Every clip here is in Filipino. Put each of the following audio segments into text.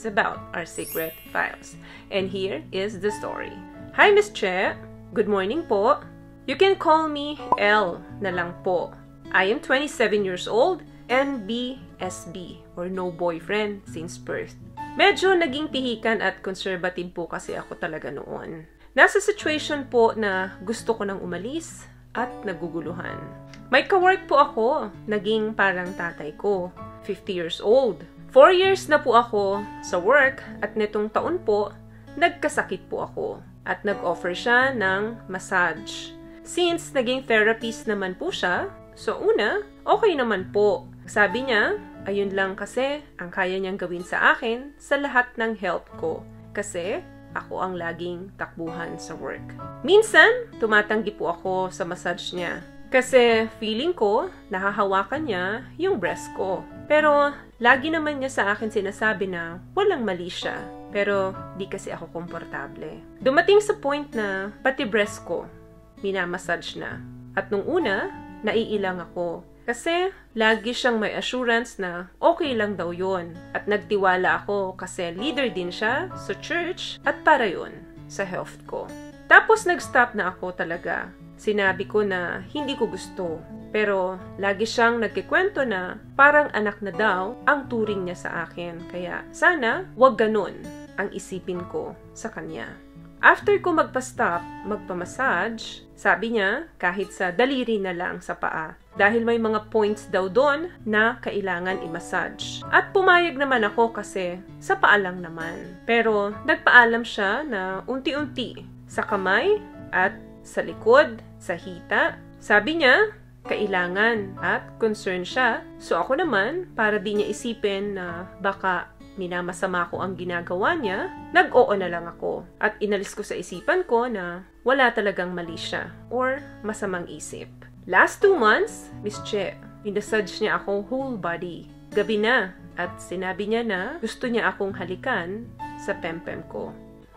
is about our secret files. And here is the story. Hi, Miss Che. Good morning po. You can call me L na lang po. I am 27 years old and BSB or no boyfriend since birth. Medyo naging pihikan at conservative po kasi ako talaga noon. Nasa situation po na gusto ko nang umalis at naguguluhan. May kawork po ako, naging parang tatay ko, 50 years old. 4 years na po ako sa work at netong taon po, nagkasakit po ako at nag-offer siya ng massage. Since naging therapist naman po siya, so una, okay naman po. Sabi niya, ayun lang kasi ang kaya niyang gawin sa akin sa lahat ng help ko kasi ako ang laging takbuhan sa work. Minsan, tumatanggi po ako sa massage niya kasi feeling ko nahahawakan niya yung breast ko. Pero lagi naman niya sa akin sinasabi na walang mali siya. Pero di kasi ako komportable. Dumating sa point na pati breast ko minamassage na. At nung una, naiilang ako. Kasi lagi siyang may assurance na okay lang daw yon. At nagtiwala ako kasi leader din siya sa church at para yon sa health ko. Tapos nag-stop na ako talaga. Sinabi ko na hindi ko gusto. Pero lagi siyang nagkikwento na parang anak na daw ang turing niya sa akin. Kaya sana wag ganun ang isipin ko sa kanya. After ko magpa-stop, magpa-massage, sabi niya kahit sa daliri na lang sa paa. Dahil may mga points daw doon na kailangan i-massage. At pumayag naman ako kasi sa paa lang naman. Pero nagpaalam siya na unti-unti sa kamay at sa likod, sa hita. Sabi niya, kailangan at concern siya. So ako naman, para di niya isipin na baka minamasama ko ang ginagawa niya, nag-oo na lang ako. At inalis ko sa isipan ko na wala talagang mali siya or masamang isip. Last 2 months, Miss Che, pinassage niya akong whole body. Gabi na at sinabi niya na gusto niya akong halikan sa pempem ko.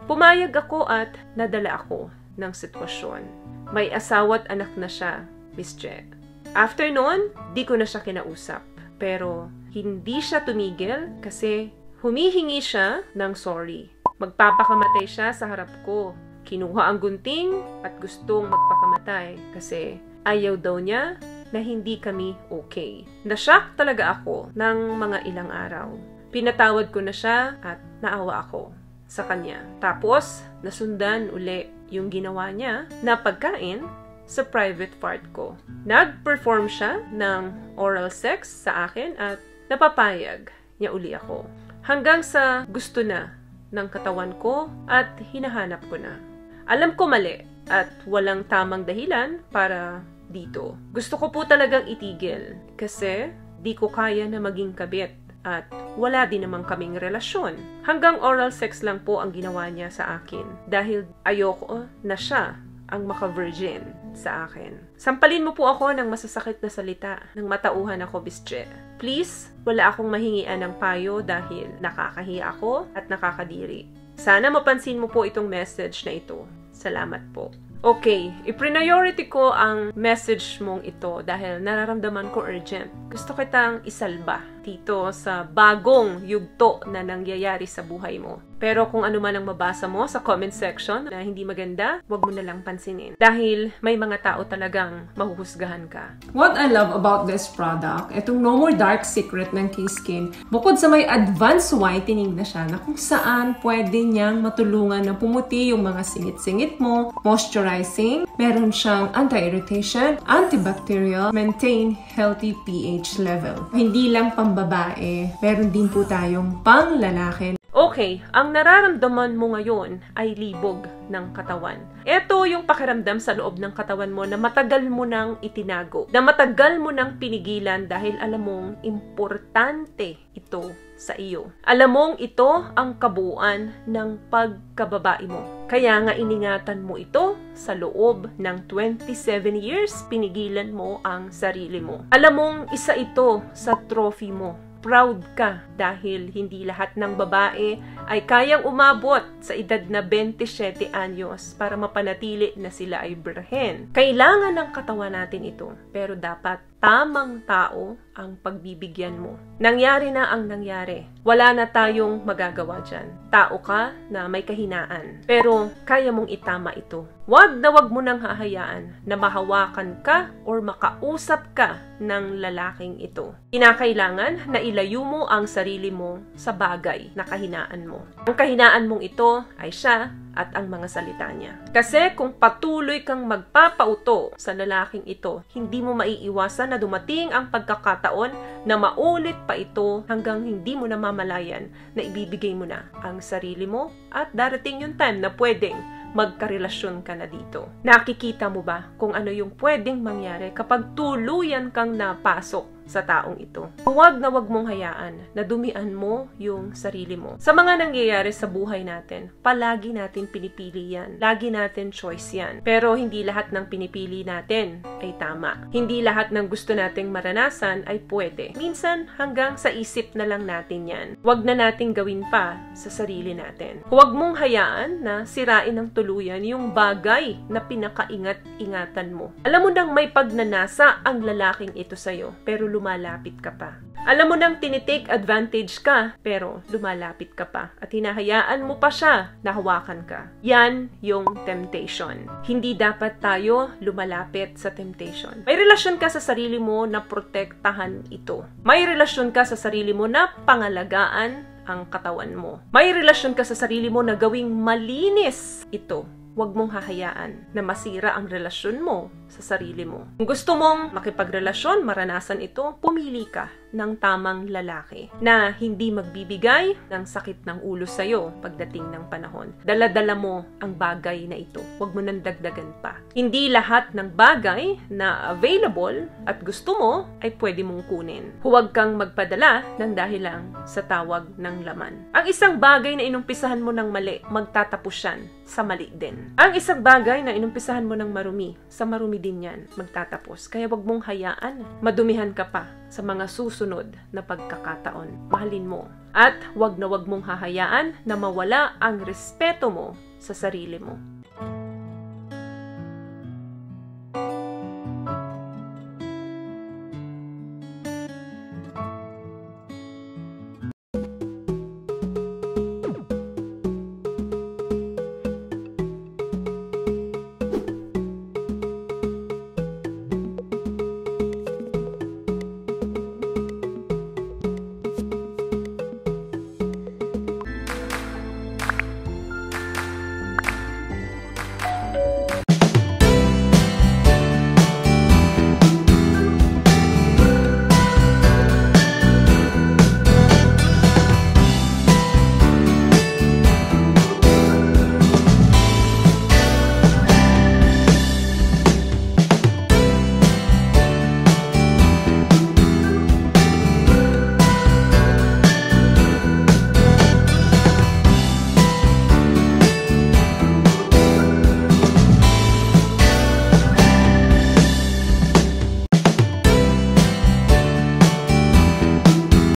Pumayag ako at nadala ako ng sitwasyon. May asawa at anak na siya, Miss Che. After noon, di ko na siya kinausap. Pero hindi siya tumigil kasi humihingi siya ng sorry. Magpapakamatay siya sa harap ko. Kinuha ang gunting at gustong magpakamatay kasi ayaw daw niya na hindi kami okay. Nashock talaga ako ng mga ilang araw. Pinatawad ko na siya at naawa ako sa kanya. Tapos, nasundan uli yung ginawa niya na pagkain sa private part ko. Nag-perform siya ng oral sex sa akin at napapayag niya uli ako. Hanggang sa gusto na ng katawan ko at hinahanap ko na. Alam ko mali at walang tamang dahilan para dito. Gusto ko po talagang itigil kasi di ko kaya na maging kabit at wala din naman kaming relasyon. Hanggang oral sex lang po ang ginawa niya sa akin dahil ayoko na siya ang maka-virgin sa akin. Sampalin mo po ako ng masasakit na salita nang matauhan ako, Bische. Please, wala akong mahingian ng payo dahil nakakahiya ako at nakakadiri. Sana mapansin mo po itong message na ito. Salamat po. Okay, i-priority ko ang message mong ito dahil nararamdaman ko urgent. Gusto kitang isalba dito sa bagong yugto na nangyayari sa buhay mo. Pero kung ano man ang mabasa mo sa comment section na hindi maganda, wag mo na lang pansinin. Dahil may mga tao talagang mahuhusgahan ka. What I love about this product, itong No More Dark Secret ng K-Skin, bukod sa may advanced whitening na siya na kung saan pwede niyang matulungan na pumuti yung mga singit-singit mo, moisturizing, meron siyang anti-irritation, antibacterial, maintain healthy pH level. Hindi lang pambabae, meron din po tayong pang lalaki. Okay, ang nararamdaman mo ngayon ay libog ng katawan. Ito yung pakiramdam sa loob ng katawan mo na matagal mo nang itinago, na matagal mo nang pinigilan dahil alam mong importante ito sa iyo. Alam mong ito ang kabuuan ng pagkababae mo. Kaya nga iningatan mo ito sa loob ng 27 years, pinigilan mo ang sarili mo. Alam mong isa ito sa trophy mo. Proud ka dahil hindi lahat ng babae ay kayang umabot sa edad na 27 anyos para mapanatili na sila ay birhen. Kailangan ng katawan natin ito, pero dapat tamang tao ang pagbibigyan mo. Nangyari na ang nangyari. Wala na tayong magagawa dyan. Tao ka na may kahinaan. Pero kaya mong itama ito. Wag na wag mo nang hahayaan na mahawakan ka or makausap ka ng lalaking ito. Kinakailangan na ilayo mo ang sarili mo sa bagay na kahinaan mo. Ang kahinaan mong ito ay siya at ang mga salita niya. Kasi kung patuloy kang magpapauto sa lalaking ito, hindi mo maiiwasan na dumating ang pagkakataon na maulit pa ito hanggang hindi mo namamalayan na ibibigay mo na ang sarili mo at darating yung time na pwedeng magkarelasyon ka na dito. Nakikita mo ba kung ano yung pwedeng mangyari kapag tuluyan kang napasok sa taong ito? Huwag na huwag mong hayaan na dumian mo yung sarili mo. Sa mga nangyayari sa buhay natin, palagi natin pinipili yan. Lagi natin choice yan. Pero hindi lahat ng pinipili natin ay tama. Hindi lahat ng gusto nating maranasan ay pwede. Minsan, hanggang sa isip na lang natin yan. Huwag na nating gawin pa sa sarili natin. Huwag mong hayaan na sirain ng tuluyan yung bagay na pinakaingat-ingatan mo. Alam mo nang may pagnanasa ang lalaking ito sa'yo, pero lumalapit ka pa. Alam mo nang tinitake advantage ka, pero lumalapit ka pa at hinahayaan mo pa siya na hawakan ka. Yan yung temptation. Hindi dapat tayo lumalapit sa temptation. May relasyon ka sa sarili mo na protektahan ito. May relasyon ka sa sarili mo na pangalagaan ang katawan mo. May relasyon ka sa sarili mo na gawing malinis ito. Huwag mong hahayaan na masira ang relasyon mo sa sarili mo. Kung gusto mong makipagrelasyon, maranasan ito, pumili ka ng tamang lalaki na hindi magbibigay ng sakit ng ulo sa'yo pagdating ng panahon. Dala-dala mo ang bagay na ito. Huwag mo nang dagdagan pa. Hindi lahat ng bagay na available at gusto mo ay pwede mong kunin. Huwag kang magpadala ng dahil lang sa tawag ng laman. Ang isang bagay na inumpisahan mo ng mali, magtatapos yan sa mali din. Ang isang bagay na inumpisahan mo ng marumi, sa marumi din yan magtatapos. Kaya wag mong hayaan madumihan ka pa sa mga susunod na pagkakataon. Mahalin mo. At wag na wag mong hahayaan na mawala ang respeto mo sa sarili mo.